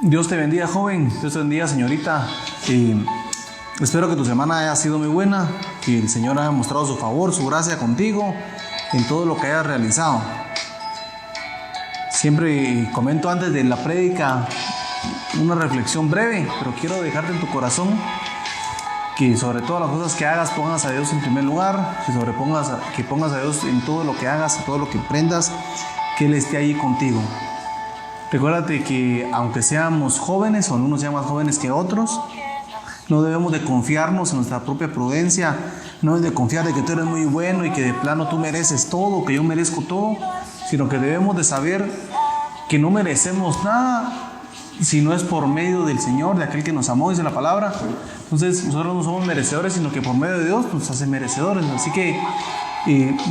Dios te bendiga, joven. Dios te bendiga, señorita. Espero que tu semana haya sido muy buena, que el Señor haya mostrado su favor, su gracia contigo en todo lo que hayas realizado. Siempre comento antes de la prédica una reflexión breve, pero quiero dejarte en tu corazón que sobre todas las cosas que hagas pongas a Dios en primer lugar, que pongas a Dios en todo lo que hagas, en todo lo que emprendas, que Él esté allí contigo. Recuérdate que aunque seamos jóvenes o algunos sean más jóvenes que otros, no debemos de confiarnos en nuestra propia prudencia, no debemos de confiar de que tú eres muy bueno y que de plano tú mereces todo, que yo merezco todo, sino que debemos de saber que no merecemos nada si no es por medio del Señor, de aquel que nos amó, dice la palabra. Entonces nosotros no somos merecedores, sino que por medio de Dios nos hace merecedores. Así que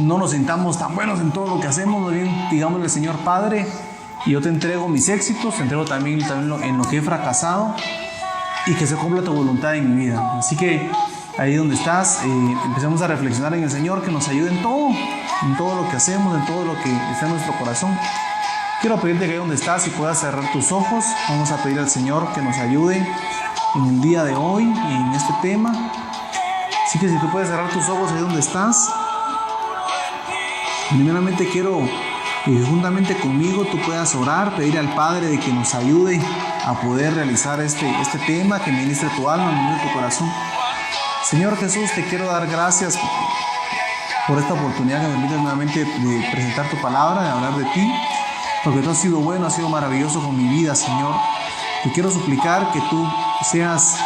no nos sintamos tan buenos en todo lo que hacemos, bien, digámosle al Señor: Padre, y yo te entrego mis éxitos, te entrego también en lo que he fracasado, y que se cumpla tu voluntad en mi vida. Así que ahí donde estás, empecemos a reflexionar en el Señor, que nos ayude en todo lo que hacemos, en todo lo que está en nuestro corazón. Quiero pedirte que ahí donde estás, si puedas cerrar tus ojos, vamos a pedir al Señor que nos ayude en el día de hoy y en este tema. Así que si tú puedes cerrar tus ojos ahí donde estás, primeramente quiero que juntamente conmigo tú puedas orar, pedir al Padre de que nos ayude a poder realizar este tema, que ministre tu alma, ministre tu corazón. Señor Jesús, te quiero dar gracias por esta oportunidad que me permites nuevamente de presentar tu palabra, de hablar de ti, porque tú has sido bueno, has sido maravilloso con mi vida, Señor. Te quiero suplicar que tú seas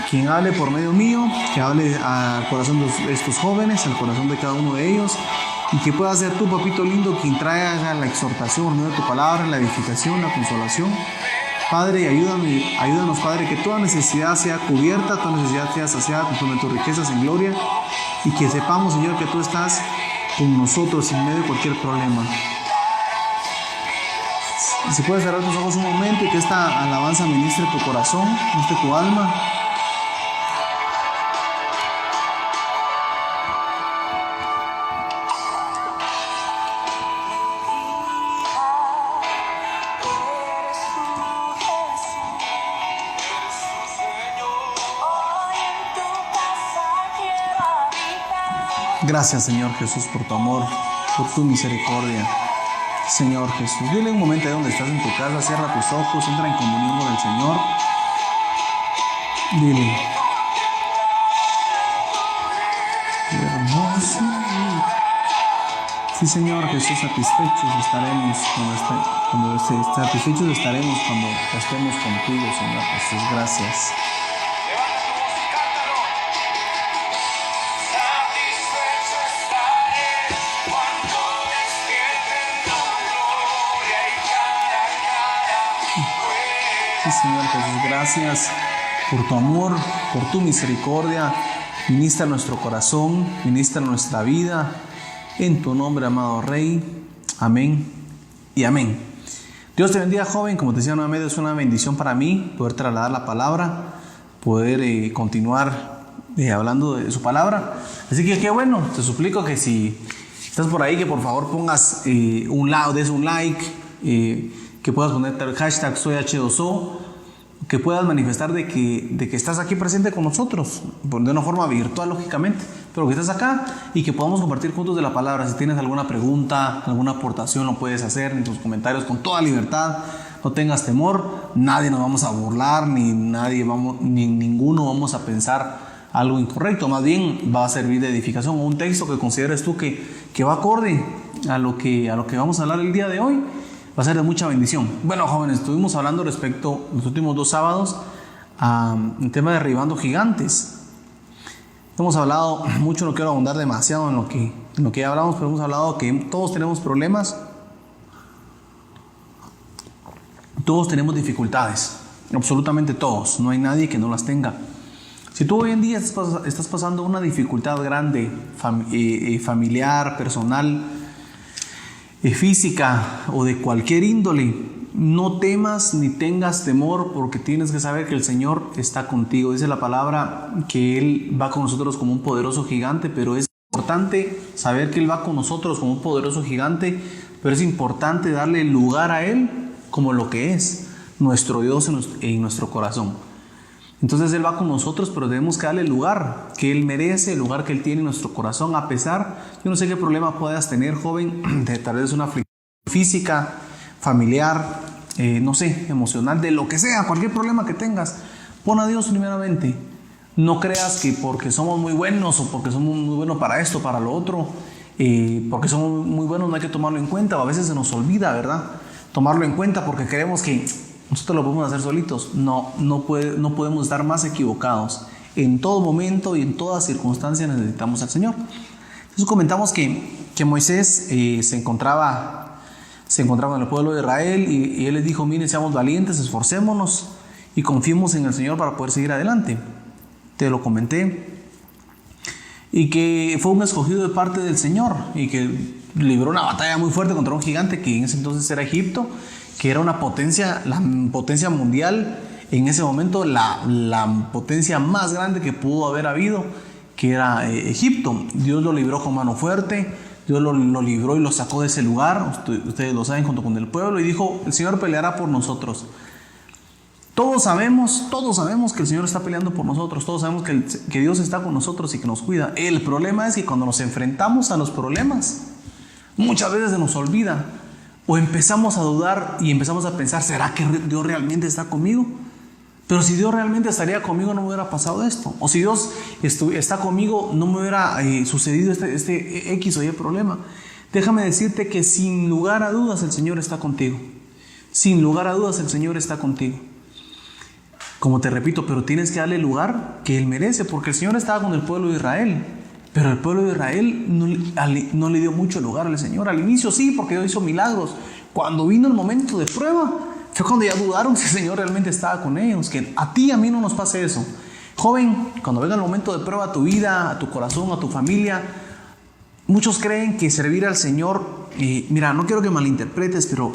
quien hable por medio mío, que hable al corazón de estos jóvenes, al corazón de cada uno de ellos, y que pueda ser tú, papito lindo, quien traiga la exhortación por medio de tu palabra, la edificación, la consolación. Padre, ayúdanos, Padre, que toda necesidad sea cubierta, toda necesidad sea saciada conforme a tus riquezas en gloria, y que sepamos, Señor, que tú estás con nosotros en medio de cualquier problema. Si puedes cerrar tus ojos un momento y que esta alabanza ministre tu corazón, ministre tu alma. Gracias, Señor Jesús, por tu amor, por tu misericordia. Señor Jesús, dile un momento ahí donde estás en tu casa, cierra tus ojos, entra en comunión con el Señor. Dile: hermoso. Sí, Señor Jesús, satisfechos estaremos cuando estemos contigo, Señor Jesús. Gracias. Señor Jesús, gracias por tu amor, por tu misericordia. Ministra nuestro corazón, ministra nuestra vida. En tu nombre, amado Rey. Amén y amén. Dios te bendiga, joven. Como te decía nuevamente, es una bendición para mí poder trasladar la palabra, poder continuar hablando de su palabra. Así que qué bueno, te suplico que si estás por ahí, que por favor pongas des un like, que puedas poner el hashtag SoyH2O, que puedas manifestar de que estás aquí presente con nosotros, de una forma virtual, lógicamente, pero que estás acá y que podamos compartir juntos de la palabra. Si tienes alguna pregunta, alguna aportación, lo puedes hacer en tus comentarios con toda libertad. No tengas temor, nadie nos vamos a burlar, ni ninguno vamos a pensar algo incorrecto. Más bien va a servir de edificación o un texto que consideres tú que va acorde a lo que vamos a hablar el día de hoy. Va a ser de mucha bendición. Bueno, jóvenes, estuvimos hablando respecto los últimos 2 sábados el tema de derribando gigantes. Hemos hablado mucho, no quiero abundar demasiado en lo que ya hablamos, pero hemos hablado que todos tenemos problemas, todos tenemos dificultades, absolutamente todos, no hay nadie que no las tenga. Si tú hoy en día estás pasando una dificultad grande, familiar, personal, física o de cualquier índole, no temas ni tengas temor, porque tienes que saber que el Señor está contigo. Dice la palabra que Él va con nosotros como un poderoso gigante, pero es importante saber que Él va con nosotros como un poderoso gigante, pero es importante darle lugar a Él como lo que es. nuestro Dios en nuestro corazón. Entonces Él va con nosotros, pero debemos que darle el lugar que Él merece, el lugar que Él tiene en nuestro corazón, a pesar, yo no sé qué problema puedas tener, joven, de tal vez una aflicción física, familiar, no sé, emocional, de lo que sea, cualquier problema que tengas, pon a Dios primeramente. No creas que porque somos muy buenos o porque somos muy buenos para esto, para lo otro, porque somos muy buenos no hay que tomarlo en cuenta, o a veces se nos olvida, ¿verdad? Tomarlo en cuenta porque creemos que nosotros lo podemos hacer solitos. No podemos estar más equivocados. En todo momento y en toda circunstancia necesitamos al Señor. Entonces comentamos que Moisés se encontraba en el pueblo de Israel y Él les dijo, miren, seamos valientes, esforcémonos y confiemos en el Señor para poder seguir adelante. Te lo comenté. Y que fue un escogido de parte del Señor y que libró una batalla muy fuerte contra un gigante que en ese entonces era Egipto, que era una potencia, la potencia mundial en ese momento, la potencia más grande que pudo haber habido, que era Egipto. Dios lo libró con mano fuerte, Dios lo libró y lo sacó de ese lugar, ustedes lo saben, junto con el pueblo, y dijo, el Señor peleará por nosotros. Todos sabemos que el Señor está peleando por nosotros, todos sabemos que Dios está con nosotros y que nos cuida. El problema es que cuando nos enfrentamos a los problemas, muchas veces se nos olvida o empezamos a dudar y empezamos a pensar, ¿será que Dios realmente está conmigo? Pero si Dios realmente estaría conmigo no me hubiera pasado esto. O si Dios está conmigo no me hubiera sucedido este X o Y problema. Déjame decirte que sin lugar a dudas el Señor está contigo. Sin lugar a dudas el Señor está contigo. Como te repito, pero tienes que darle el lugar que Él merece, porque el Señor estaba con el pueblo de Israel, pero el pueblo de Israel no le dio mucho lugar al Señor. Al inicio sí, porque Dios hizo milagros. Cuando vino el momento de prueba, fue cuando ya dudaron si el Señor realmente estaba con ellos. Que a ti y a mí no nos pase eso. Joven, cuando venga el momento de prueba a tu vida, a tu corazón, a tu familia, muchos creen que servir al Señor, mira, no quiero que malinterpretes, pero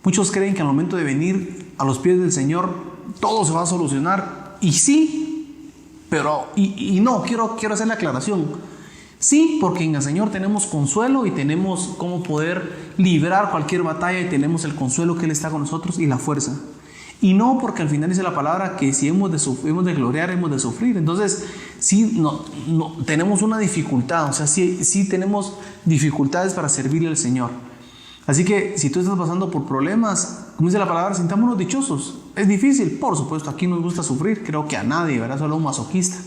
muchos creen que al momento de venir a los pies del Señor, todo se va a solucionar. Y sí, pero no, quiero hacer la aclaración. Sí, porque en el Señor tenemos consuelo y tenemos cómo poder librar cualquier batalla y tenemos el consuelo que Él está con nosotros y la fuerza. Y no porque al final dice la palabra que si hemos de gloriar, hemos de sufrir. Entonces, sí, tenemos una dificultad, o sea, sí tenemos dificultades para servirle al Señor. Así que si tú estás pasando por problemas, como dice la palabra, sintámonos dichosos. Es difícil, por supuesto, aquí nos gusta sufrir, creo que a nadie, ¿verdad? Solo a un masoquista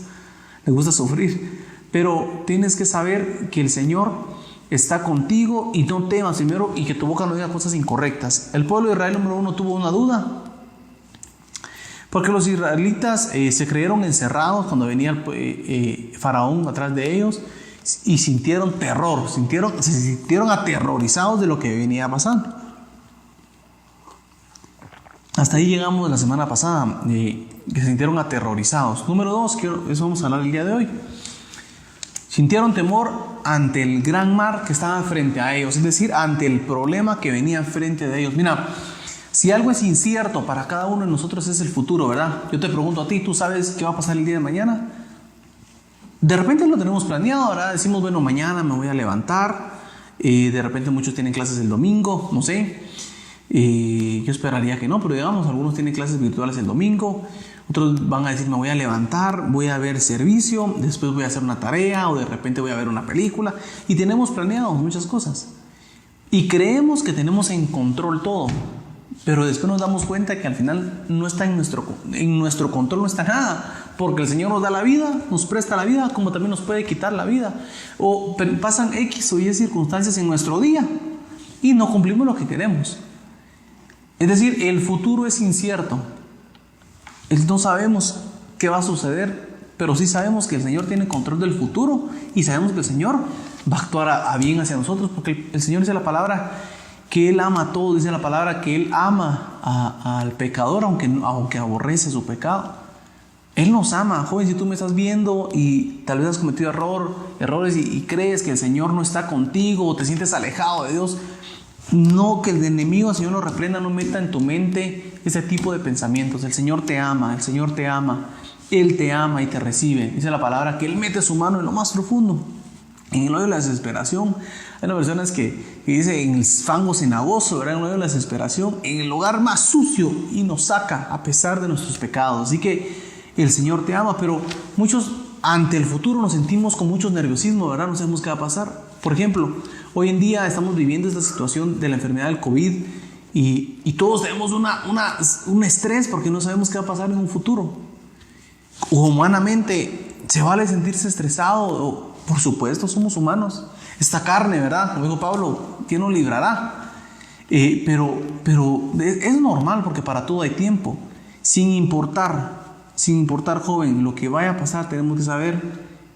le gusta sufrir. Pero tienes que saber que el Señor está contigo y no temas primero y que tu boca no diga cosas incorrectas. El pueblo de Israel número 1 tuvo una duda, porque los israelitas se creyeron encerrados cuando venía el faraón atrás de ellos y sintieron terror, se sintieron aterrorizados de lo que venía pasando. Hasta ahí llegamos la semana pasada, que se sintieron aterrorizados. Número 2, eso vamos a hablar el día de hoy. Sintieron temor ante el gran mar que estaba frente a ellos, es decir, ante el problema que venía frente de ellos. Mira, si algo es incierto para cada uno de nosotros es el futuro, ¿verdad? Yo te pregunto a ti, ¿tú sabes qué va a pasar el día de mañana? De repente lo tenemos planeado, ¿verdad? Decimos, bueno, mañana me voy a levantar. De repente muchos tienen clases el domingo, no sé. Yo esperaría que no, pero digamos, algunos tienen clases virtuales el domingo. Otros van a decir, me voy a levantar, voy a ver servicio, después voy a hacer una tarea o de repente voy a ver una película. Y tenemos planeado muchas cosas. Y creemos que tenemos en control todo. Pero después nos damos cuenta que al final no está en nuestro control, no está nada. Porque el Señor nos da la vida, nos presta la vida, como también nos puede quitar la vida. O pasan X o Y circunstancias en nuestro día y no cumplimos lo que queremos. Es decir, el futuro es incierto. No sabemos qué va a suceder, pero sí sabemos que el Señor tiene control del futuro y sabemos que el Señor va a actuar a bien hacia nosotros, porque el Señor dice la palabra que Él ama a todos, dice la palabra que Él ama al pecador aunque aborrece su pecado. Él nos ama. Joven, si tú me estás viendo y tal vez has cometido errores y crees que el Señor no está contigo o te sientes alejado de Dios, no, que el enemigo, el Señor lo reprenda, no meta en tu mente ese tipo de pensamientos. El Señor te ama, el Señor te ama, Él te ama y te recibe. Dice la palabra que Él mete su mano en lo más profundo, en el hoyo de la desesperación, Hay una persona que dice, en el fango cenagoso, ¿verdad? En medio de la desesperación, en el lugar más sucio, y nos saca a pesar de nuestros pecados. Así que el Señor te ama, pero muchos ante el futuro nos sentimos con mucho nerviosismo, ¿verdad? No sabemos qué va a pasar. Por ejemplo, hoy en día estamos viviendo esta situación de la enfermedad del COVID y todos tenemos un estrés porque no sabemos qué va a pasar en un futuro. Humanamente, ¿se vale sentirse estresado? Por supuesto, somos humanos. Esta carne, ¿verdad? Como dijo Pablo, ¿quién nos librará? Pero es normal porque para todo hay tiempo. Sin importar, joven, lo que vaya a pasar, tenemos que saber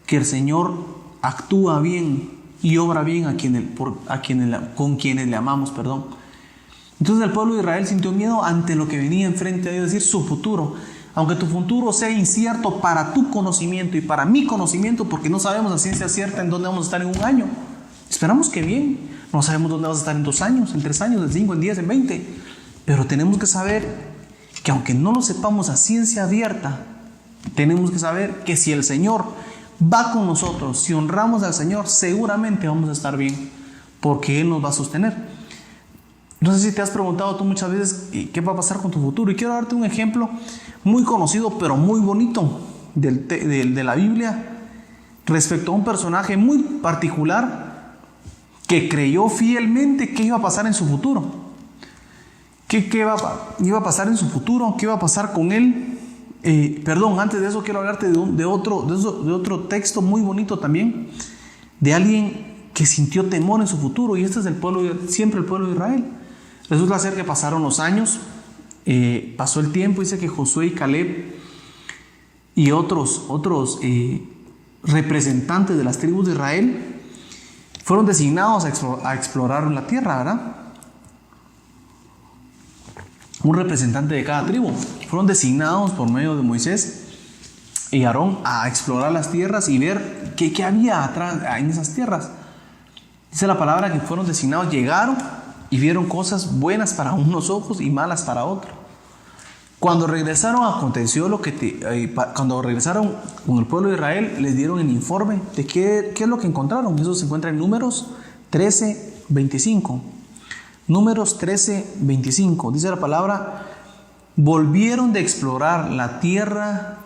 que el Señor actúa bien y obra bien con quienes le amamos, perdón. Entonces el pueblo de Israel sintió miedo ante lo que venía enfrente a ellos, es decir, su futuro. Aunque tu futuro sea incierto para tu conocimiento y para mi conocimiento, porque no sabemos a ciencia cierta en dónde vamos a estar en un año. Esperamos que bien. No sabemos dónde vas a estar en 2 años, en 3 años, en 5, en 10, en 20. Pero tenemos que saber que aunque no lo sepamos a ciencia abierta, tenemos que saber que si el Señor va con nosotros, si honramos al Señor, seguramente vamos a estar bien, porque Él nos va a sostener. No sé si te has preguntado tú muchas veces qué va a pasar con tu futuro. Y quiero darte un ejemplo muy conocido, pero muy bonito de la Biblia, respecto a un personaje muy particular que creyó fielmente que iba a pasar en su futuro. ¿Qué iba a pasar en su futuro? ¿Qué iba a pasar con él? Antes de eso quiero hablarte de otro texto muy bonito también, de alguien que sintió temor en su futuro, y este es siempre el pueblo de Israel. Resulta ser que pasaron los años, pasó el tiempo, dice que Josué y Caleb y otros representantes de las tribus de Israel fueron designados a explorar la tierra, ¿verdad? Un representante de cada tribu. Fueron designados por medio de Moisés y Aarón a explorar las tierras y ver qué había atrás en esas tierras. Dice la palabra que fueron designados, llegaron y vieron cosas buenas para unos ojos y malas para otros. Cuando regresaron, aconteció cuando regresaron con el pueblo de Israel, les dieron el informe de qué es lo que encontraron. Eso se encuentra en Números 13:25. Números 13:25. Dice la palabra: volvieron de explorar la tierra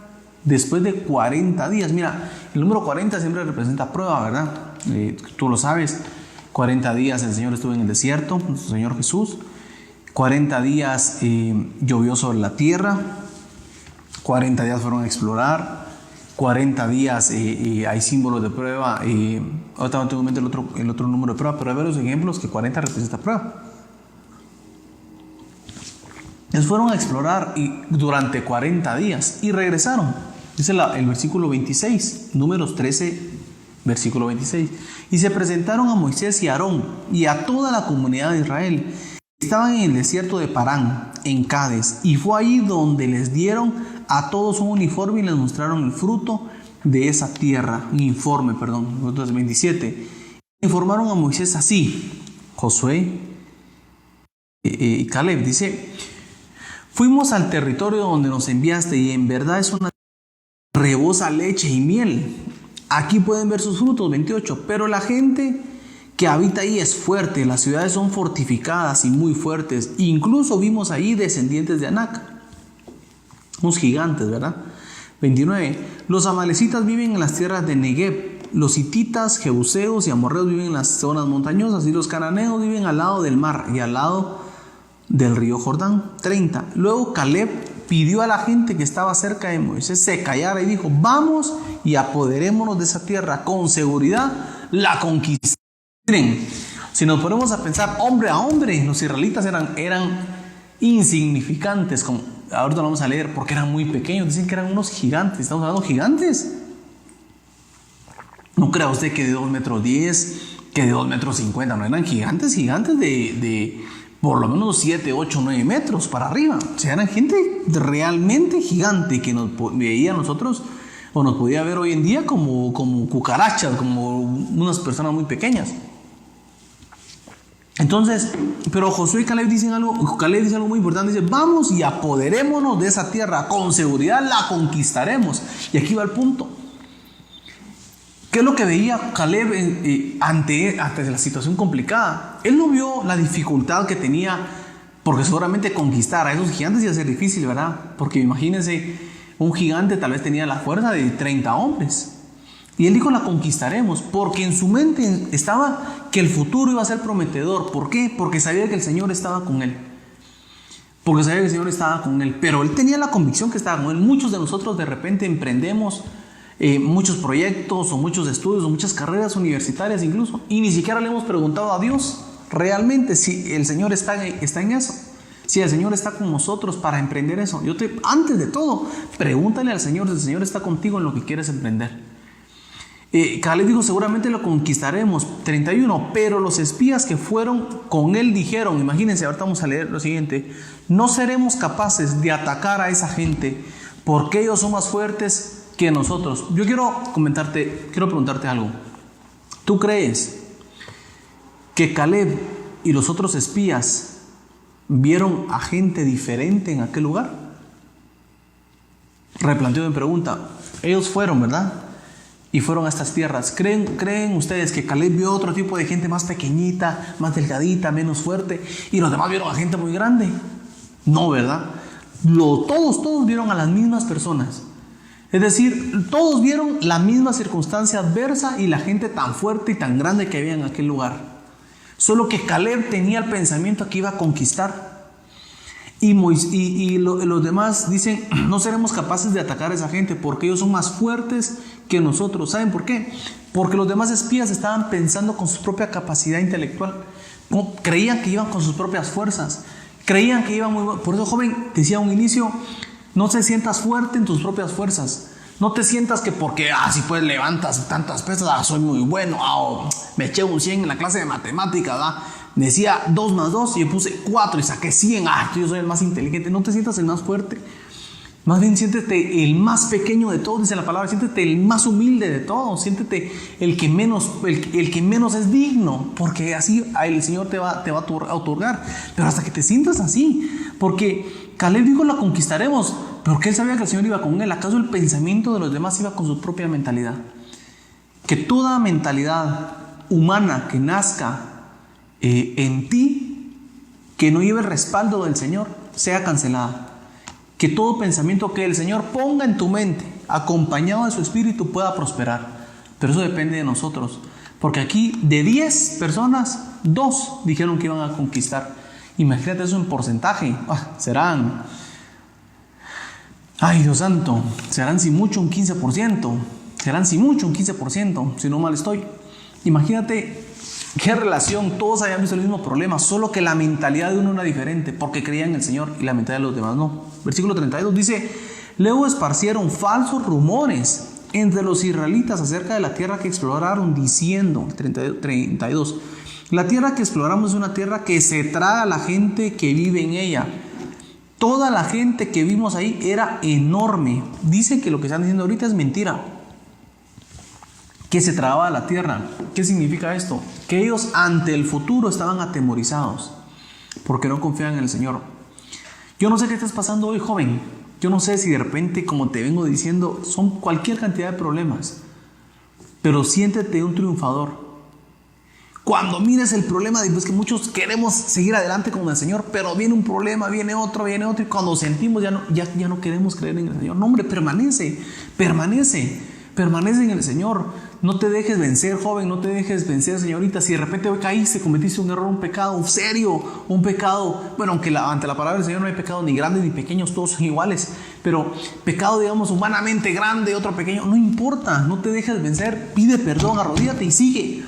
después de 40 días. Mira, el número 40 siempre representa prueba, ¿verdad? Tú lo sabes. 40 días el Señor estuvo en el desierto, nuestro Señor Jesús. 40 días llovió sobre la tierra. 40 días fueron a explorar. 40 días hay símbolos de prueba. Ahorita no tengo en mente el otro número de prueba, pero hay varios ejemplos que 40 representa prueba. Ellos fueron a explorar durante 40 días y regresaron. Dice el versículo 26, Números 13, versículo 26. Y se presentaron a Moisés y a Aarón y a toda la comunidad de Israel. Estaban en el desierto de Parán, en Cades, y fue ahí donde les dieron a todos un uniforme y les mostraron el fruto de esa tierra. Un informe, perdón, Números 27. Informaron a Moisés así, Josué y Caleb, dice: fuimos al territorio donde nos enviaste y en verdad es una rebosa leche y miel. Aquí pueden ver sus frutos, 28. Pero la gente que habita ahí es fuerte, las ciudades son fortificadas y muy fuertes. Incluso vimos ahí descendientes de Anac, unos gigantes, ¿verdad? 29. Los amalecitas viven en las tierras de Negev. Los hititas, jebuseos y amorreos viven en las zonas montañosas. Y los cananeos viven al lado del mar y al lado del río Jordán. 30. Luego Caleb pidió a la gente que estaba cerca de Moisés se callara y dijo: vamos y apoderémonos de esa tierra, con seguridad la conquistaremos. Miren, si nos ponemos a pensar hombre a hombre, los israelitas eran insignificantes. Ahorita lo vamos a leer porque eran muy pequeños. Dicen que eran unos gigantes. Estamos hablando de gigantes. No crea usted que de 2,10 metros, que de 2,50 metros. No, eran gigantes de por lo menos 7, 8, 9 metros para arriba. O sea, eran gente realmente gigante que nos veía a nosotros o nos podía ver hoy en día como cucarachas, como unas personas muy pequeñas. Entonces, pero Josué y Caleb dice algo muy importante. Dice: vamos y apoderémonos de esa tierra, con seguridad la conquistaremos. Y aquí va el punto. ¿Qué es lo que veía Caleb ante la situación complicada? Él no vio la dificultad que tenía, porque seguramente conquistar a esos gigantes iba a ser difícil, ¿verdad? Porque imagínense, un gigante tal vez tenía la fuerza de 30 hombres. Y él dijo, la conquistaremos, porque en su mente estaba que el futuro iba a ser prometedor. ¿Por qué? Porque sabía que el Señor estaba con él. Pero él tenía la convicción que estaba con él. Muchos de nosotros de repente emprendemos muchos proyectos o muchos estudios o muchas carreras universitarias incluso, y ni siquiera le hemos preguntado a Dios realmente si el Señor está en eso, si el Señor está con nosotros para emprender eso. Antes de todo, pregúntale al Señor si el Señor está contigo en lo que quieres emprender. Caleb dijo, seguramente lo conquistaremos. 31, pero los espías que fueron con él dijeron, imagínense, ahorita vamos a leer lo siguiente: no seremos capaces de atacar a esa gente porque ellos son más fuertes que nosotros. Yo quiero preguntarte algo. ¿Tú crees que Caleb y los otros espías vieron a gente diferente en aquel lugar? Replanteo mi pregunta. Ellos fueron, ¿verdad? Y fueron a estas tierras. ¿Creen ustedes que Caleb vio otro tipo de gente más pequeñita, más delgadita, menos fuerte, y los demás vieron a gente muy grande? No, ¿verdad? Todos vieron a las mismas personas. Es decir, todos vieron la misma circunstancia adversa y la gente tan fuerte y tan grande que había en aquel lugar. Solo que Caleb tenía el pensamiento que iba a conquistar. Y los demás dicen, no seremos capaces de atacar a esa gente porque ellos son más fuertes que nosotros. ¿Saben por qué? Porque los demás espías estaban pensando con su propia capacidad intelectual. Creían que iban con sus propias fuerzas. Creían que iban muy bien. Por eso, joven, decía a un inicio, no te sientas fuerte en tus propias fuerzas. No te sientas que porque, si pues levantas tantas pesas, soy muy bueno, me eché un 100 en la clase de matemáticas, decía 2 más 2 y yo puse 4 y saqué 100, yo soy el más inteligente. No te sientas el más fuerte, más bien siéntete el más pequeño de todos, dice la palabra. Siéntete el más humilde de todos, siéntete el que menos es digno, porque así el Señor te va a otorgar. Pero hasta que te sientas así, porque Caleb dijo, la conquistaremos, porque él sabía que el Señor iba con él. ¿Acaso el pensamiento de los demás iba con su propia mentalidad? Que toda mentalidad humana que nazca en ti, que no lleve el respaldo del Señor, sea cancelada. Que todo pensamiento que el Señor ponga en tu mente, acompañado de su Espíritu, pueda prosperar. Pero eso depende de nosotros, porque aquí de 10 personas, 2 dijeron que iban a conquistar. Imagínate eso en porcentaje. Serán, Dios santo, serán si mucho un 15%. Si no mal estoy. Imagínate qué relación, todos habían visto el mismo problema, solo que la mentalidad de uno era diferente, porque creían en el Señor y la mentalidad de los demás no. Versículo 32 dice, luego esparcieron falsos rumores entre los israelitas acerca de la tierra que exploraron, diciendo, 32, la tierra que exploramos es una tierra que se traga a la gente que vive en ella. Toda la gente que vimos ahí era enorme. Dice que lo que están diciendo ahorita es mentira, que se tragaba la tierra. ¿Qué significa esto? Que ellos ante el futuro estaban atemorizados porque no confían en el Señor. Yo no sé qué estás pasando hoy, joven. Yo no sé si de repente, como te vengo diciendo, son cualquier cantidad de problemas, pero siéntete un triunfador. Cuando mires el problema, después que muchos queremos seguir adelante con el Señor, pero viene un problema, viene otro, y cuando sentimos ya no queremos creer en el Señor. No, hombre, permanece en el Señor. No te dejes vencer, joven, no te dejes vencer, señorita. Si de repente hoy caíste, cometiste un error, un pecado serio, un pecado, bueno, aunque ante la palabra del Señor no hay pecado ni grandes ni pequeños, todos son iguales, pero pecado, digamos, humanamente grande, otro pequeño, no importa, no te dejes vencer, pide perdón, arrodíllate y sigue.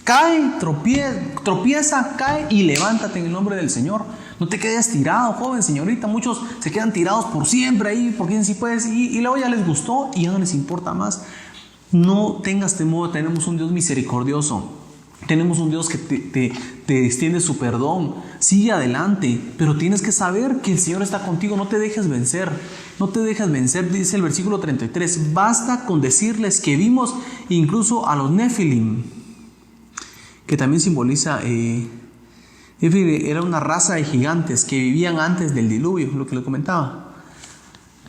Cae, tropieza, cae y levántate en el nombre del Señor. No te quedes tirado, joven, señorita. Muchos se quedan tirados por siempre ahí, porque si puedes, y luego ya les gustó y ya no les importa más. No tengas temor, tenemos un Dios misericordioso. Tenemos un Dios que te extiende su perdón. Sigue adelante, pero tienes que saber que el Señor está contigo. No te dejes vencer. No te dejes vencer, dice el versículo 33. Basta con decirles que vimos incluso a los Nefilim, que también simboliza, era una raza de gigantes que vivían antes del diluvio, lo que le comentaba.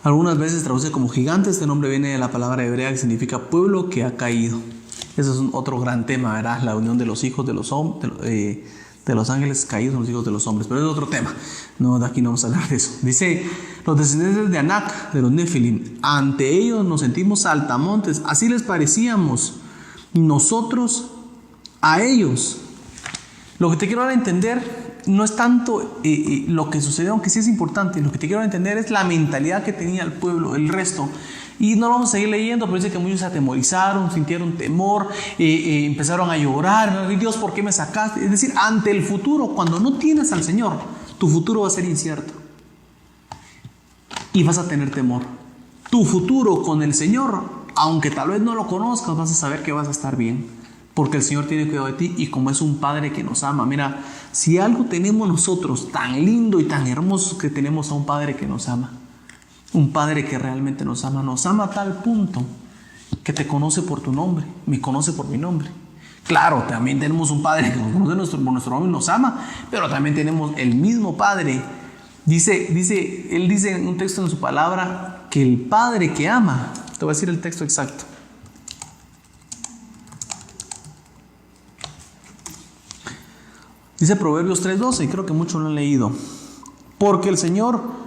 Algunas veces traduce como gigante. Este nombre viene de la palabra hebrea que significa pueblo que ha caído. Eso es otro gran tema, ¿verdad? La unión de los hijos de los ángeles caídos en los hijos de los hombres. Pero es otro tema. No, de aquí no vamos a hablar de eso. Dice, los descendientes de Anac, de los Nefilim, ante ellos nos sentimos saltamontes. Así les parecíamos nosotros a ellos. Lo que te quiero dar a entender no es tanto lo que sucedió, aunque sí es importante. Lo que te quiero dar a entender es la mentalidad que tenía el pueblo, el resto. Y no lo vamos a seguir leyendo, pero dice que muchos se atemorizaron, sintieron temor, empezaron a llorar. Dios, ¿por qué me sacaste? Es decir, ante el futuro, cuando no tienes al Señor, tu futuro va a ser incierto. Y vas a tener temor. Tu futuro con el Señor, aunque tal vez no lo conozcas, vas a saber que vas a estar bien. Porque el Señor tiene cuidado de ti y como es un Padre que nos ama. Mira, si algo tenemos nosotros tan lindo y tan hermoso, que tenemos a un Padre que nos ama. Un Padre que realmente nos ama a tal punto que te conoce por tu nombre, me conoce por mi nombre. Claro, también tenemos un Padre que nos conoce por nuestro nombre y nos ama, pero también tenemos el mismo Padre. Él dice en un texto en su palabra que el Padre que ama, te voy a decir el texto exacto. Dice Proverbios 3:12, y creo que muchos lo han leído. Porque el Señor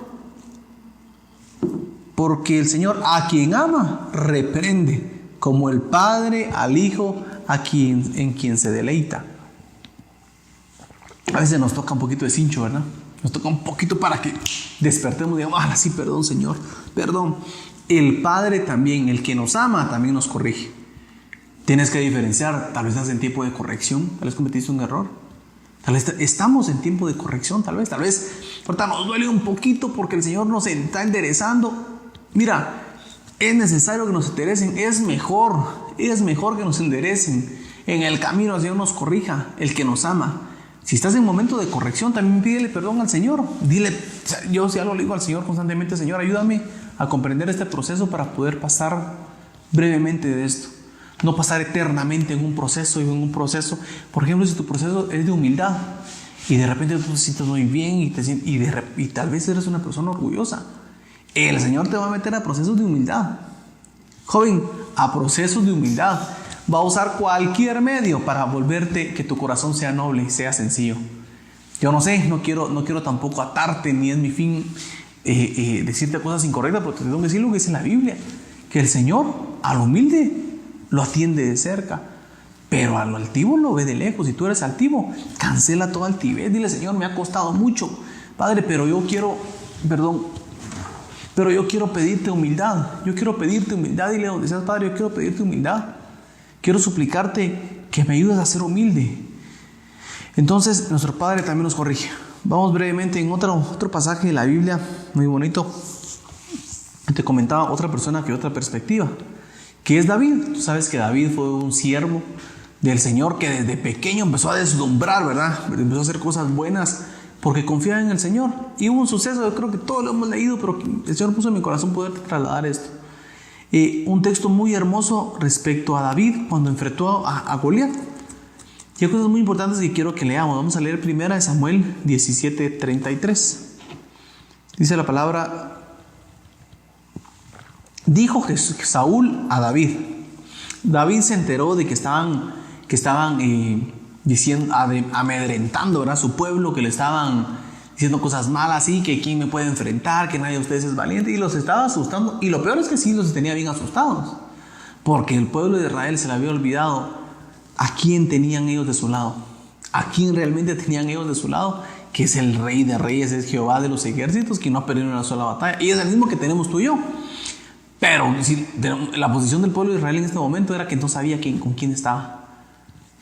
a quien ama, reprende, como el Padre al Hijo en quien se deleita. A veces nos toca un poquito de cincho, ¿verdad? Nos toca un poquito para que despertemos y digamos, sí, perdón, Señor, perdón. El Padre también, el que nos ama, también nos corrige. Tienes que diferenciar, tal vez estás en tiempo de corrección, tal vez cometiste un error. Tal vez estamos en tiempo de corrección, tal vez ahorita nos duele un poquito porque el Señor nos está enderezando. Mira, es necesario que nos enderecen, es mejor que nos enderecen. En el camino el Señor nos corrija, el que nos ama. Si estás en momento de corrección, también pídele perdón al Señor. Dile, yo si algo le digo al Señor constantemente, Señor, ayúdame a comprender este proceso para poder pasar brevemente de esto. No pasar eternamente en un proceso. Por ejemplo, si tu proceso es de humildad y de repente tú te sientes muy bien y tal vez eres una persona orgullosa, el Señor te va a meter a procesos de humildad. Joven, a procesos de humildad. Va a usar cualquier medio para volverte que tu corazón sea noble y sea sencillo. Yo no sé, no quiero tampoco atarte, ni es mi fin decirte cosas incorrectas, porque te tengo que decir lo que dice la Biblia, que el Señor al humilde lo atiende de cerca, pero al altivo lo ve de lejos. Si tú eres altivo, cancela toda altivez. Dile, Señor, me ha costado mucho, Padre, pero yo quiero pedirte humildad. Dile donde seas, Padre, yo quiero pedirte humildad. Quiero suplicarte que me ayudes a ser humilde. Entonces, nuestro Padre también nos corrige. Vamos brevemente en otro pasaje de la Biblia, muy bonito. Te comentaba otra persona que otra perspectiva, que es David. Tú sabes que David fue un siervo del Señor que desde pequeño empezó a deslumbrar, ¿verdad? Empezó a hacer cosas buenas porque confiaba en el Señor. Y hubo un suceso, yo creo que todos lo hemos leído, pero el Señor puso en mi corazón poder trasladar esto. Un texto muy hermoso respecto a David cuando enfrentó a Goliat. Y hay cosas muy importantes que quiero que leamos. Vamos a leer 1 Samuel 17:33. Dice la palabra: dijo Saúl a David. David se enteró de que estaban diciendo, amedrentando, ¿verdad?, su pueblo, que le estaban diciendo cosas malas, y que quién me puede enfrentar, que nadie de ustedes es valiente, y los estaba asustando. Y lo peor es que sí los tenía bien asustados, porque el pueblo de Israel se le había olvidado a quién tenían ellos de su lado, a quién realmente tenían ellos de su lado, que es el Rey de Reyes, es Jehová de los ejércitos, que no ha perdido una sola batalla, y es el mismo que tenemos tú y yo. Pero la posición del pueblo de Israel en este momento era que no sabía con quién estaba.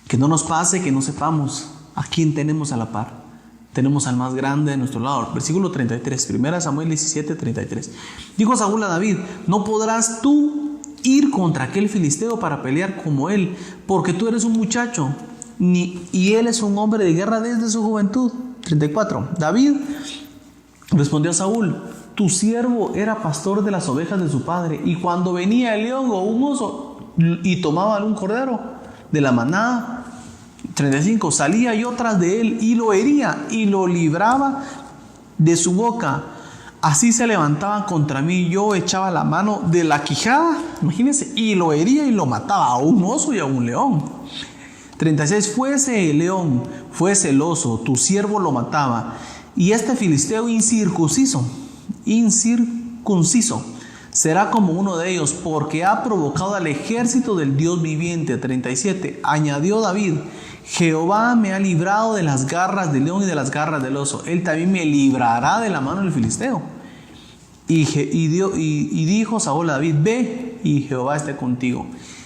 Que no nos pase que no sepamos a quién tenemos a la par. Tenemos al más grande de nuestro lado. Versículo 33, 1 Samuel 17:33. Dijo Saúl a David: no podrás tú ir contra aquel filisteo para pelear como él, porque tú eres un muchacho y él es un hombre de guerra desde su juventud. 34. David respondió a Saúl: tu siervo era pastor de las ovejas de su padre, y cuando venía el león o un oso y tomaba algún cordero de la manada, 35, salía yo tras de él y lo hería y lo libraba de su boca. Así se levantaban contra mí, yo echaba la mano de la quijada, imagínense, y lo hería y lo mataba, a un oso y a un león. 36, fuese el león, fuese el oso, tu siervo lo mataba. Y este filisteo incircunciso, será como uno de ellos, porque ha provocado al ejército del Dios viviente. 37, añadió David, Jehová me ha librado de las garras del león y de las garras del oso. Él también me librará de la mano del filisteo. Y dijo Saúl a David, ve y Jehová esté contigo.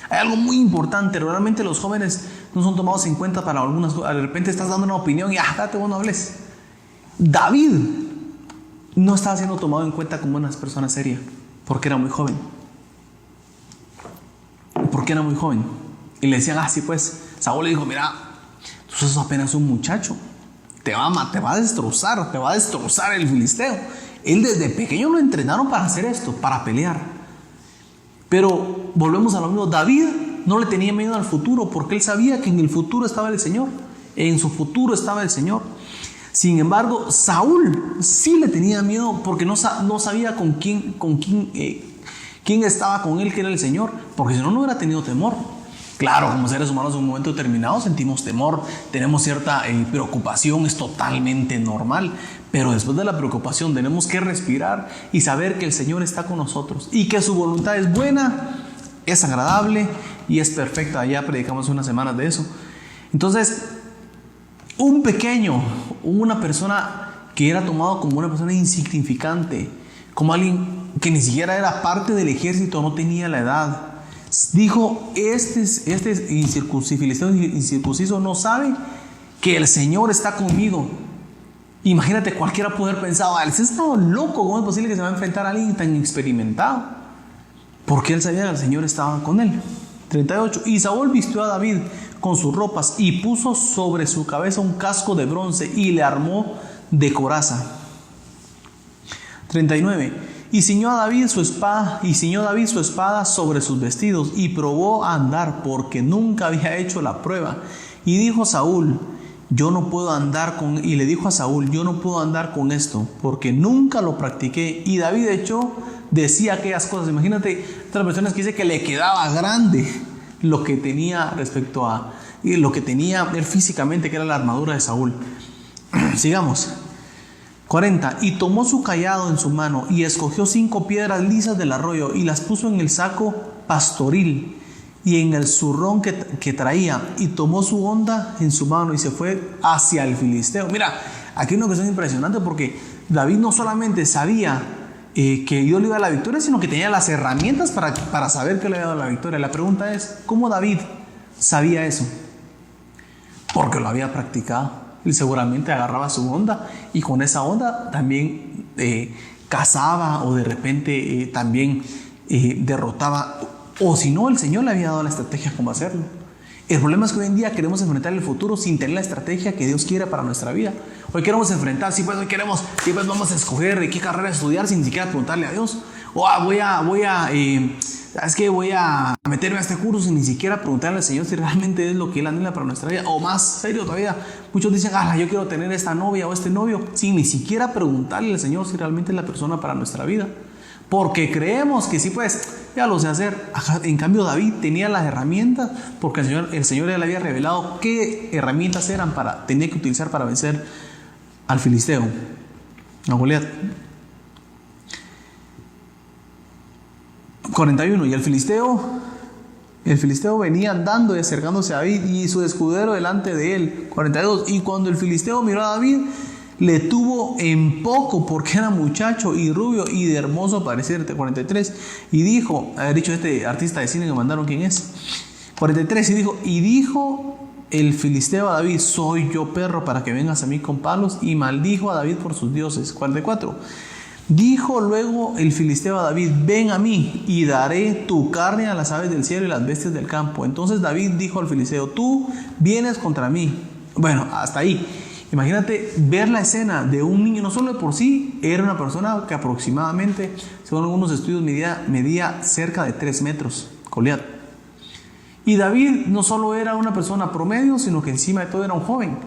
Hay algo muy importante, realmente los jóvenes no son tomados en cuenta para algunas cosas. De repente estás dando una opinión y date, vos no hables. David no estaba siendo tomado en cuenta como una persona seria, porque era muy joven. Y le decían, sí pues, Saúl le dijo, mira, tú sos apenas un muchacho, te va a destrozar el filisteo. Él desde pequeño lo entrenaron para hacer esto, para pelear. Pero volvemos a lo mismo, David no le tenía miedo al futuro, porque él sabía que en el futuro estaba el Señor. En su futuro estaba el Señor. Sin embargo, Saúl sí le tenía miedo, porque no sabía quién estaba con él, que era el Señor, porque si no, no hubiera tenido temor. Claro, como seres humanos en un momento determinado sentimos temor, tenemos cierta preocupación, es totalmente normal, pero después de la preocupación tenemos que respirar y saber que el Señor está con nosotros y que su voluntad es buena, es agradable y es perfecta. Ya predicamos unas semanas de eso. Entonces, una persona que era tomado como una persona insignificante, como alguien que ni siquiera era parte del ejército, no tenía la edad, dijo, este incircunciso no sabe que el Señor está conmigo. Imagínate, cualquiera puede haber pensado, ese estado loco, ¿cómo es posible que se va a enfrentar a alguien tan experimentado? Porque él sabía que el Señor estaba con él. 38, y Saúl vistió a David con sus ropas y puso sobre su cabeza un casco de bronce y le armó de coraza. 39, y ciñó David su espada sobre sus vestidos y probó a andar, porque nunca había hecho la prueba. Y dijo Saúl, le dijo a Saúl, yo no puedo andar con esto, porque nunca lo practiqué. Y David decía aquellas cosas. Imagínate, otras personas que dice que le quedaba grande lo que tenía respecto a lo que tenía él físicamente, que era la armadura de Saúl. Sigamos. 40, y tomó su cayado en su mano y escogió 5 piedras lisas del arroyo y las puso en el saco pastoril y en el zurrón que traía, y tomó su honda en su mano y se fue hacia el filisteo. Mira, aquí hay una cuestión impresionante, porque David no solamente sabía que Dios le iba a la victoria, sino que tenía las herramientas para saber que le había dado la victoria. La pregunta es, ¿cómo David sabía eso? Porque lo había practicado. Él seguramente agarraba su honda y con esa honda también cazaba, o de repente también derrotaba, o si no, el Señor le había dado la estrategia cómo hacerlo. El problema es que hoy en día queremos enfrentar el futuro sin tener la estrategia que Dios quiere para nuestra vida. Hoy queremos enfrentar, vamos a escoger de qué carrera estudiar sin ni siquiera preguntarle a Dios. O voy a meterme a este curso sin ni siquiera preguntarle al Señor si realmente es lo que Él anhela para nuestra vida. O más serio todavía, muchos dicen, yo quiero tener esta novia o este novio, sin ni siquiera preguntarle al Señor si realmente es la persona para nuestra vida. Porque creemos que sí, pues, ya lo sé hacer. En cambio, David tenía las herramientas, porque el Señor ya le había revelado qué herramientas tenía que utilizar para vencer al filisteo, a Goliat. 41, y el filisteo venía andando y acercándose a David y su escudero delante de él. 42, y cuando el filisteo miró a David, le tuvo en poco, porque era muchacho y rubio y de hermoso parecer. 43, y dijo, haber dicho este artista de cine que mandaron, ¿quién es? 43, y dijo el filisteo a David, soy yo perro para que vengas a mí con palos, y maldijo a David por sus dioses. 44, dijo luego el filisteo a David, ven a mí y daré tu carne a las aves del cielo y las bestias del campo. Entonces David dijo al filisteo, tú vienes contra mí. Bueno, hasta ahí. Imagínate ver la escena de un niño. No solo de por sí, era una persona que aproximadamente, según algunos estudios, medía cerca de 3 metros, Goliat. Y David no solo era una persona promedio, sino que encima de todo era un joven.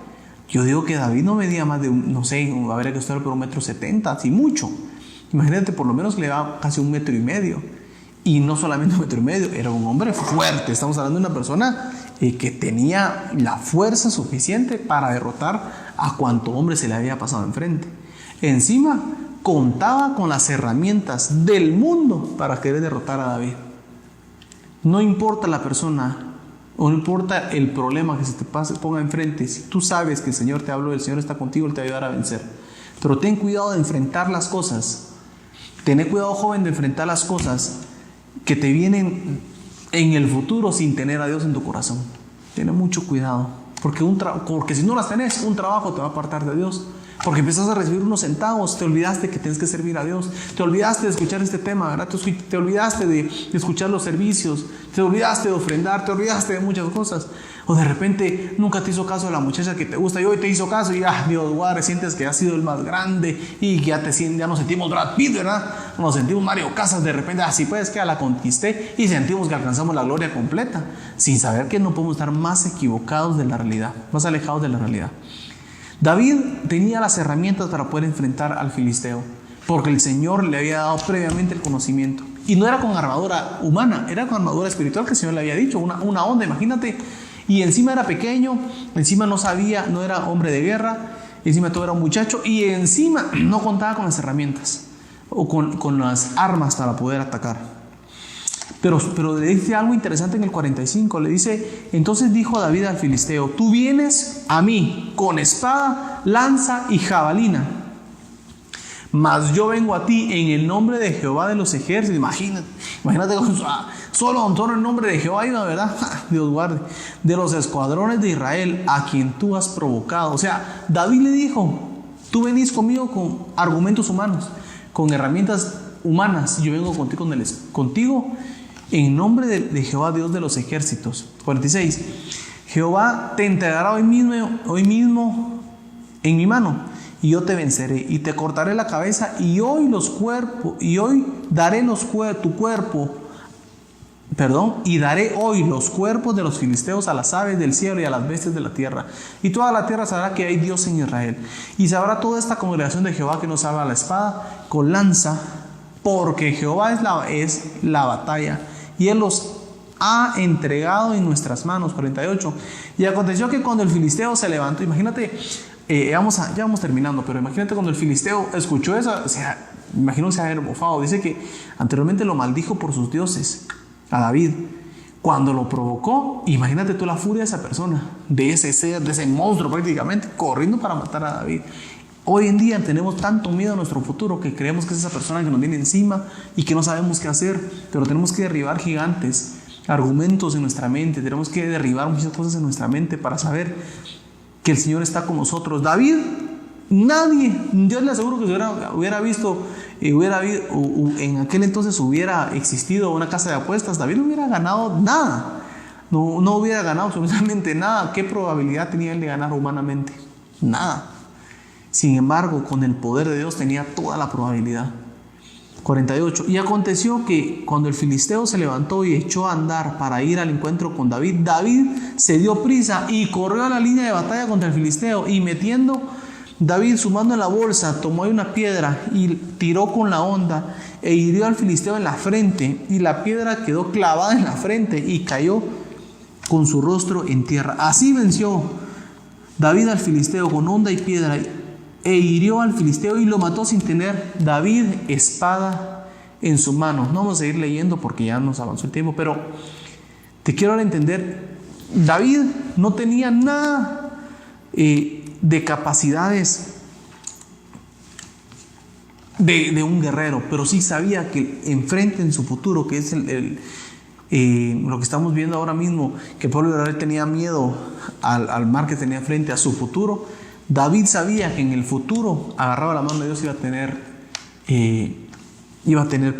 Yo digo que David no medía más de, habría que estar por 1,70 m, así mucho. Imagínate, por lo menos le daba casi 1,5 metros. Y no solamente 1,5 metros, era un hombre fuerte. Estamos hablando de una persona que tenía la fuerza suficiente para derrotar a cuanto hombre se le había pasado enfrente. Encima, contaba con las herramientas del mundo para querer derrotar a David. No importa la persona, o no importa el problema que se te ponga enfrente, si tú sabes que el Señor te habló, el Señor está contigo, Él te va a ayudar a vencer. Pero ten cuidado de enfrentar las cosas. Ten cuidado, joven, de enfrentar las cosas que te vienen en el futuro sin tener a Dios en tu corazón. Ten mucho cuidado, porque si no las tenés, un trabajo te va a apartar de Dios. Porque empiezas a recibir unos centavos, te olvidaste que tienes que servir a Dios, te olvidaste de escuchar este tema, ¿verdad? Te olvidaste de escuchar los servicios, te olvidaste de ofrendar, te olvidaste de muchas cosas. O de repente nunca te hizo caso la muchacha que te gusta y hoy te hizo caso y Dios guarde, sientes que has sido el más grande y que ya nos sentimos Brad Pitt, ¿verdad? Nos sentimos Mario Casas, de repente así pues que la conquisté y sentimos que alcanzamos la gloria completa, sin saber que no podemos estar más equivocados de la realidad, más alejados de la realidad. David tenía las herramientas para poder enfrentar al filisteo, porque el Señor le había dado previamente el conocimiento. Y no era con armadura humana, era con armadura espiritual que el Señor le había dicho, una onda, imagínate. Y encima era pequeño, encima no sabía, no era hombre de guerra, encima todo era un muchacho y encima no contaba con las herramientas o con las armas para poder atacar. Pero le dice algo interesante en el 45, le dice: entonces dijo David al filisteo, tú vienes a mí con espada, lanza y jabalina, mas yo vengo a ti en el nombre de Jehová de los ejércitos. Imagínate solo en nombre de Jehová, ¿verdad? Dios guarde, de los escuadrones de Israel a quien tú has provocado. O sea, David le dijo: tú venís conmigo con argumentos humanos, con herramientas humanas, yo vengo contigo en nombre de Jehová, Dios de los ejércitos. 46. Jehová te entregará hoy mismo en mi mano, y yo te venceré, y te cortaré la cabeza, y hoy daré los cuerpos de los filisteos a las aves del cielo y a las bestias de la tierra. Y toda la tierra sabrá que hay Dios en Israel. Y sabrá toda esta congregación de Jehová que no salva la espada con lanza, porque Jehová es la batalla, y Él los ha entregado en nuestras manos. 48. Y aconteció que cuando el filisteo se levantó, imagínate, ya vamos terminando, pero imagínate cuando el filisteo escuchó eso, o sea, imagino que se había mofado. Dice que anteriormente lo maldijo por sus dioses a David. Cuando lo provocó, imagínate tú la furia de esa persona, de ese ser, de ese monstruo prácticamente, corriendo para matar a David. Hoy en día tenemos tanto miedo a nuestro futuro que creemos que es esa persona que nos viene encima y que no sabemos qué hacer, pero tenemos que derribar gigantes, argumentos en nuestra mente, tenemos que derribar muchas cosas en nuestra mente para saber que el Señor está con nosotros. David, Dios le aseguro que si hubiera visto, en aquel entonces hubiera existido una casa de apuestas, David no hubiera ganado nada, no hubiera ganado absolutamente nada. ¿Qué probabilidad tenía él de ganar humanamente? Nada. Sin embargo, con el poder de Dios tenía toda la probabilidad. 48. Y aconteció que cuando el filisteo se levantó y echó a andar para ir al encuentro con David, David se dio prisa y corrió a la línea de batalla contra el filisteo, y metiendo David su mano en la bolsa, tomó una piedra y tiró con la honda e hirió al filisteo en la frente, y la piedra quedó clavada en la frente y cayó con su rostro en tierra. Así venció David al filisteo con honda y piedra, e hirió al filisteo y lo mató sin tener David espada en su mano. No vamos a seguir leyendo porque ya nos avanzó el tiempo, pero te quiero dar a entender, David no tenía nada de capacidades de un guerrero, pero sí sabía que enfrente en su futuro, que es lo que estamos viendo ahora mismo, que el pueblo de Israel tenía miedo al mar que tenía frente a su futuro. David sabía que en el futuro, agarrado a la mano de Dios, iba a tener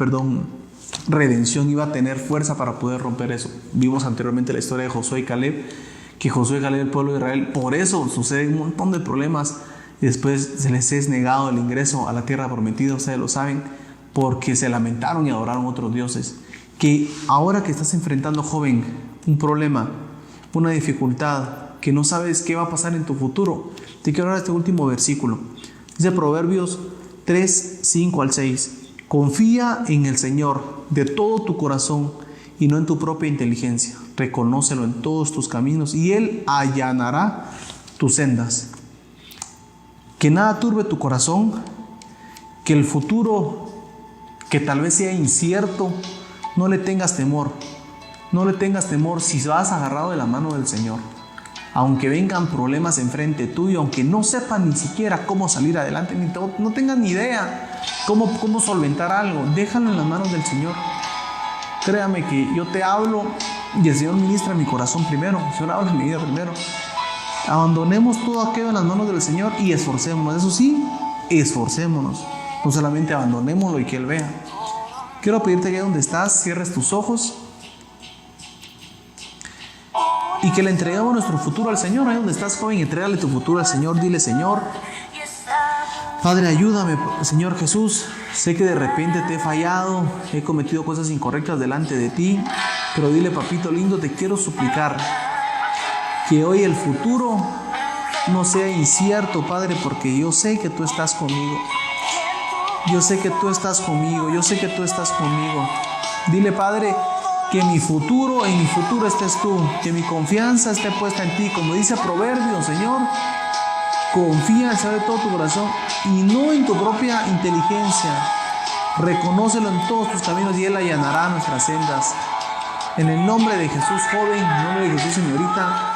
redención, iba a tener fuerza para poder romper eso. Vimos anteriormente la historia de Josué y Caleb, que Josué y Caleb, el pueblo de Israel, por eso suceden un montón de problemas y después se les es negado el ingreso a la tierra prometida. Ustedes lo saben, porque se lamentaron y adoraron otros dioses. Que ahora que estás enfrentando, joven, un problema, una dificultad, que no sabes qué va a pasar en tu futuro, te quiero hablar de este último versículo. Dice Proverbios 3, 5 al 6. Confía en el Señor de todo tu corazón y no en tu propia inteligencia. Reconócelo en todos tus caminos y Él allanará tus sendas. Que nada turbe tu corazón, que el futuro, que tal vez sea incierto, no le tengas temor. No le tengas temor si vas agarrado de la mano del Señor. Aunque vengan problemas enfrente tuyo, aunque no sepan ni siquiera cómo salir adelante, no tengan ni idea cómo solventar algo, déjalo en las manos del Señor. Créame que yo te hablo y el Señor ministra mi corazón primero, el Señor habla en mi vida primero. Abandonemos todo aquello en las manos del Señor y esforcémonos. Eso sí, esforcémonos. No solamente abandonémoslo y que Él vea. Quiero pedirte que ahí donde estás, cierres tus ojos y que le entreguemos nuestro futuro al Señor. Ahí donde estás, joven, entrégale tu futuro al Señor. Dile: Señor, Padre, ayúdame, Señor Jesús. Sé que de repente te he fallado, he cometido cosas incorrectas delante de ti, pero dile: papito lindo, te quiero suplicar que hoy el futuro no sea incierto, Padre, porque yo sé que tú estás conmigo. Yo sé que tú estás conmigo, yo sé que tú estás conmigo. Dile, Padre, que en mi futuro estés tú, que mi confianza esté puesta en ti. Como dice Proverbios, Señor, confía en el Señor de todo tu corazón y no en tu propia inteligencia. Reconócelo en todos tus caminos y Él allanará nuestras sendas. En el nombre de Jesús, joven, en el nombre de Jesús, señorita,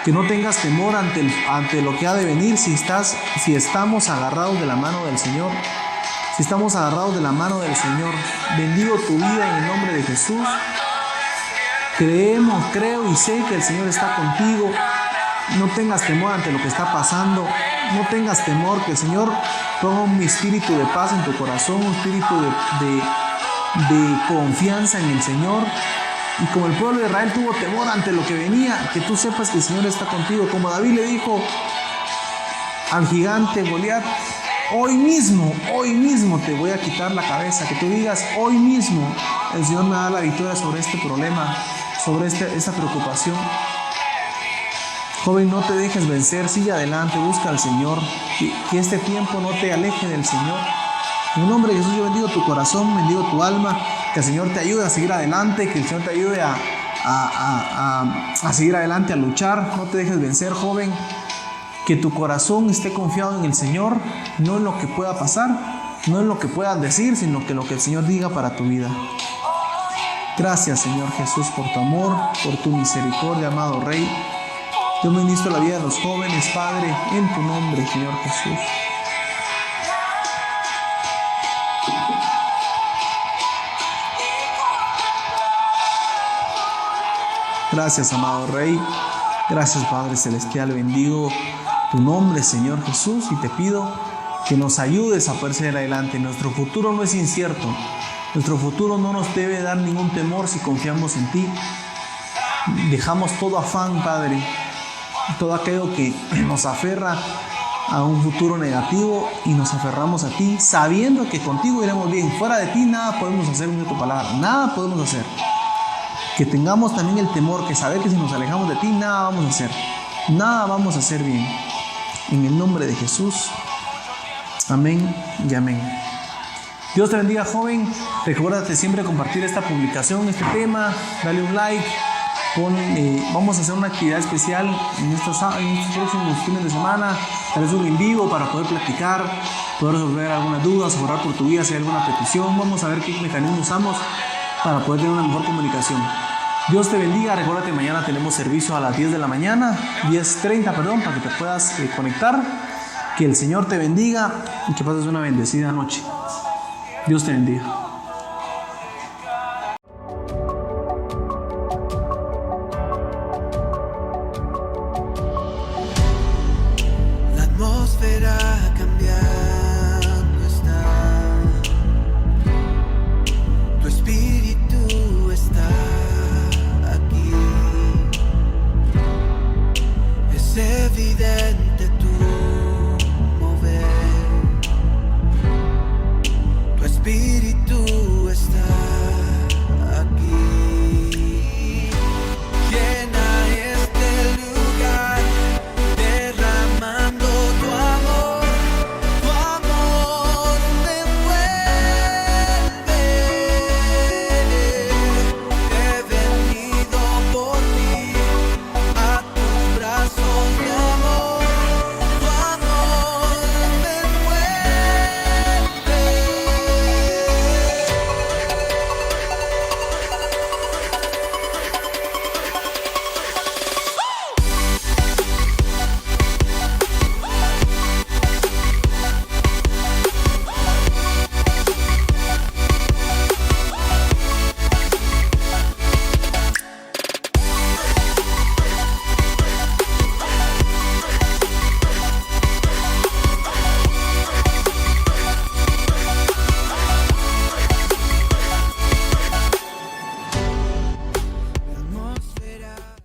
que no tengas temor ante lo que ha de venir si estamos agarrados de la mano del Señor. Si estamos agarrados de la mano del Señor, bendigo tu vida en el nombre de Jesús. Creo y sé que el Señor está contigo. No tengas temor ante lo que está pasando. No tengas temor, que el Señor ponga un espíritu de paz en tu corazón, un espíritu de confianza en el Señor. Y como el pueblo de Israel tuvo temor ante lo que venía, que tú sepas que el Señor está contigo. Como David le dijo al gigante Goliat: hoy mismo te voy a quitar la cabeza. Que tú digas: hoy mismo el Señor me da la victoria sobre este problema, sobre esta preocupación. Joven, no te dejes vencer, sigue adelante, busca al Señor, que este tiempo no te aleje del Señor. En el nombre de Jesús yo bendigo tu corazón, bendigo tu alma, que el Señor te ayude a seguir adelante, que el Señor te ayude a seguir adelante, a luchar. No te dejes vencer, joven, que tu corazón esté confiado en el Señor, no en lo que pueda pasar, no en lo que puedas decir, sino que lo que el Señor diga para tu vida. Gracias, Señor Jesús, por tu amor, por tu misericordia, amado Rey. Yo ministro la vida de los jóvenes, Padre, en tu nombre, Señor Jesús. Gracias, amado Rey. Gracias, Padre Celestial. Bendigo tu nombre, Señor Jesús, y te pido que nos ayudes a poder seguir adelante. Nuestro futuro no es incierto. Nuestro futuro no nos debe dar ningún temor si confiamos en ti. Dejamos todo afán, Padre, todo aquello que nos aferra a un futuro negativo y nos aferramos a ti, sabiendo que contigo iremos bien. Fuera de ti nada podemos hacer, en tu palabra, nada podemos hacer. Que tengamos también el temor, que saber que si nos alejamos de ti nada vamos a hacer, nada vamos a hacer bien. En el nombre de Jesús, amén y amén. Dios te bendiga, joven. Recuérdate siempre compartir esta publicación, este tema, dale un like. Vamos a hacer una actividad especial en estos próximos fines de semana, tal vez un en vivo para poder platicar, poder resolver algunas dudas, orar por tu vida si hay alguna petición. Vamos a ver qué mecanismo usamos para poder tener una mejor comunicación. Dios te bendiga. Recuerda que mañana tenemos servicio a las 10 de la mañana, 10:30, para que te puedas conectar. Que el Señor te bendiga y que pases una bendecida noche. Dios te bendiga. Evidente tu mover, tu espíritu